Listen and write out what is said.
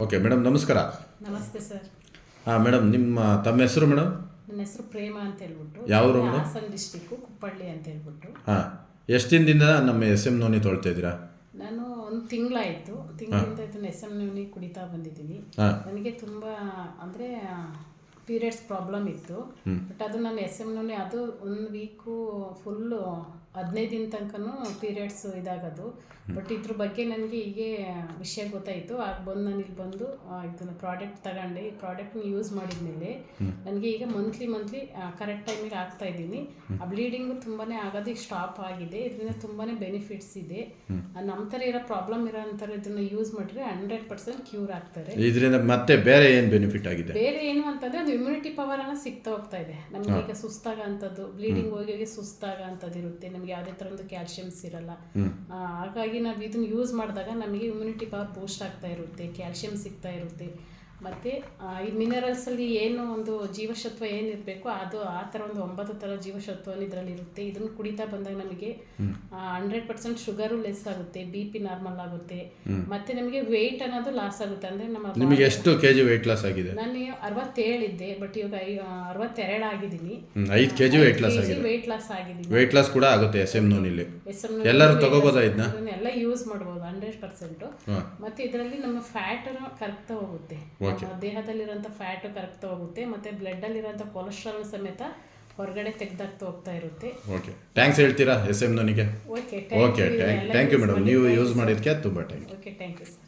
Okay madam, ನಮಸ್ಕಾರ. ನಮಸ್ತೆ sir. Madam, ತಮ್ಮ ಹೆಸರು ಮೇಡಮ್? ನನ್ನ ಹೆಸರು ಪ್ರೇಮ ಅಂತ ಹೇಳ್ಬಿಟ್ಟು. ಯಾವ ಊರು ಮೇಡಮ್? ಹಾಸನ ಡಿಸ್ಟಿಕ್ಕು, ಕುಪ್ಪಳ್ಳಿ ಅಂತ ಹೇಳ್ಬಿಟ್ಟು. ಎಷ್ಟು ದಿನದಿಂದ ನಮ್ಮ ಎಸ್ ಎಮ್ ನೋನಿ ತೊಳ್ತಾ ಇದ್ದೀರಾ? ನಾನು ಒಂದು ತಿಂಗಳಿಂದ ಇದನ್ನು ಎಸ್ ಎಮ್ ನೋನಿ ಕುಡಿತಾ ಬಂದಿದ್ದೀನಿ. ನನಗೆ ತುಂಬ ಅಂದರೆ ಪೀರಿಯಡ್ಸ್ ಪ್ರಾಬ್ಲಮ್ ಇತ್ತು. ಬಟ್ ಅದು ನಾನು ಎಸ್ ಎಮ್ ನೋನಿ ಅದು ಒಂದು ವೀಕು ಫುಲ್ಲು 15 ದಿನ ತನಕನೂ ಪೀರಿಯಡ್ಸ್ ಇದಾಗೋದು. ಬಟ್ ಇದ್ರ ಬಗ್ಗೆ ನನಗೆ ಹೀಗೆ ವಿಷಯ ಗೊತ್ತಾಯಿತು. ಆಗ ಬಂದು ನಾನು ಇಲ್ಲಿ ಬಂದು ಇದನ್ನು ಪ್ರಾಡಕ್ಟ್ ತಗೊಂಡೆ. ಈ ಪ್ರಾಡಕ್ಟ್ನ ಯೂಸ್ ಮಾಡಿದ ಮೇಲೆ ನನಗೆ ಈಗ ಮಂತ್ಲಿ ಕರೆಕ್ಟ್ ಟೈಮಿಗೆ ಆಗ್ತಾ ಇದ್ದೀನಿ. ಆ ಬ್ಲೀಡಿಂಗು ತುಂಬಾ ಆಗೋದು ಈಗ ಸ್ಟಾಪ್ ಆಗಿದೆ. ಇದರಿಂದ ತುಂಬಾ ಬೆನಿಫಿಟ್ಸ್ ಇದೆ. ನಮ್ಮ ಥರ ಇರೋ ಪ್ರಾಬ್ಲಮ್ ಇರೋ ಅಂಥವ್ರು ಇದನ್ನು ಯೂಸ್ ಮಾಡಿದ್ರೆ 100% ಕ್ಯೂರ್ ಆಗ್ತಾರೆ. ಇದರಿಂದ ಮತ್ತೆ ಬೇರೆ ಏನು ಬೆನಿಫಿಟ್ ಆಗಿದೆ? ಬೇರೆ ಏನು ಅಂತಂದರೆ ಅದು ಇಮ್ಯುನಿಟಿ ಪವರ್ ಅನ್ನ ಸಿಗ್ತಾ ಹೋಗ್ತಾ ಇದೆ. ನಮಗೆ ಈಗ ಸುಸ್ತಾಗ ಅಂಥದ್ದು, ಬ್ಲೀಡಿಂಗ್ ಹೋಗಿ ಸುಸ್ತಾಗ ಅಂಥದ್ದು ಇರುತ್ತೆ. ನಮಗೆ ಯಾವುದೇ ಥರದ್ದು ಕ್ಯಾಲ್ಶಿಯಮ್ಸ್ ಇರಲ್ಲ. ಹಾಗಾಗಿ ನಾವು ಇದನ್ನು ಯೂಸ್ ಮಾಡಿದಾಗ ನಮಗೆ ಇಮ್ಯುನಿಟಿ ಪವರ್ ಬೂಸ್ಟ್ ಆಗ್ತಾ ಇರುತ್ತೆ, ಕ್ಯಾಲ್ಶಿಯಮ್ ಸಿಗ್ತಾ ಇರುತ್ತೆ. ಮತ್ತು ಈ ಮಿನರಲ್ಸಲ್ಲಿ ಏನು ಒಂದು ಜೀವಸತ್ವ ಏನಿರಬೇಕು ಅದು ಆ ಥರ ಒಂದು 9 ಥರ ಜೀವಸತ್ವವನ್ನು ಇದರಲ್ಲಿ ಇರುತ್ತೆ. ಇದನ್ನು ಕುಡಿತಾ ಬಂದಾಗ ನಮಗೆ 100% ಶುಗರು ಲೆಸ್ ಆಗುತ್ತೆ, BP ನಾರ್ಮಲ್ ಆಗುತ್ತೆ, ಮತ್ತು ನಮಗೆ ವೆಯ್ಟ್ ಅನ್ನೋದು ಲಾಸ್ ಆಗುತ್ತೆ. ಅಂದರೆ ನಿಮಗೆ ಎಷ್ಟು kg ವೆಯ್ಟ್ ಲಾಸ್ ಆಗಿದೆ? ನಾನು 67 ಇದ್ದೆ, ಬಟ್ ಇವಾಗ 62 ಆಗಿದ್ದೀನಿ. 5 kg ವೆಯ್ಟ್ ಲಾಸ್ ಆಗಿದೆ. ವೆಯ್ಟ್ ಲಾಸ್ ಆಗಿದ್ದೀನಿ. ವೆಯ್ಟ್ ಲಾಸ್ ಕೂಡ ಆಗುತ್ತೆ ಎಸ್ ಎಮ್ ನೋನಿಲಿ. ಎಲ್ಲರೂ ತಗೋಬೋದಾ ಇದನ್ನ? ಎಲ್ಲ ಯೂಸ್ ಮಾಡ್ಬೋದು 100%. ಮತ್ತು ಇದರಲ್ಲಿ ನಮ್ಮ ಫ್ಯಾಟ್ ಕರಗ್ತಾ ಹೋಗುತ್ತೆ. ದೇಹದಲ್ಲಿರೋಂಥ ಫ್ಯಾಟು ಕರಗ್ತಾ ಹೋಗುತ್ತೆ. ಮತ್ತು ಬ್ಲಡ್ಡಲ್ಲಿರೋಂಥ ಕೊಲೆಸ್ಟ್ರಾಲ್ ಸಮೇತ ಹೊರಗಡೆ ತೆಗೆದಾಗ್ತಾ ಹೋಗ್ತಾ ಇರುತ್ತೆ. ಓಕೆ, ಥ್ಯಾಂಕ್ಸ್ ಹೇಳ್ತೀರಾ ಎಸ್ ಎಮ್ ನೋನಿಗೆ? Okay, thank you madam. ನೀವು ಯೂಸ್ ಮಾಡಿದ್ದಕ್ಕೆ ತುಂಬ thank you. Okay, thank you sir.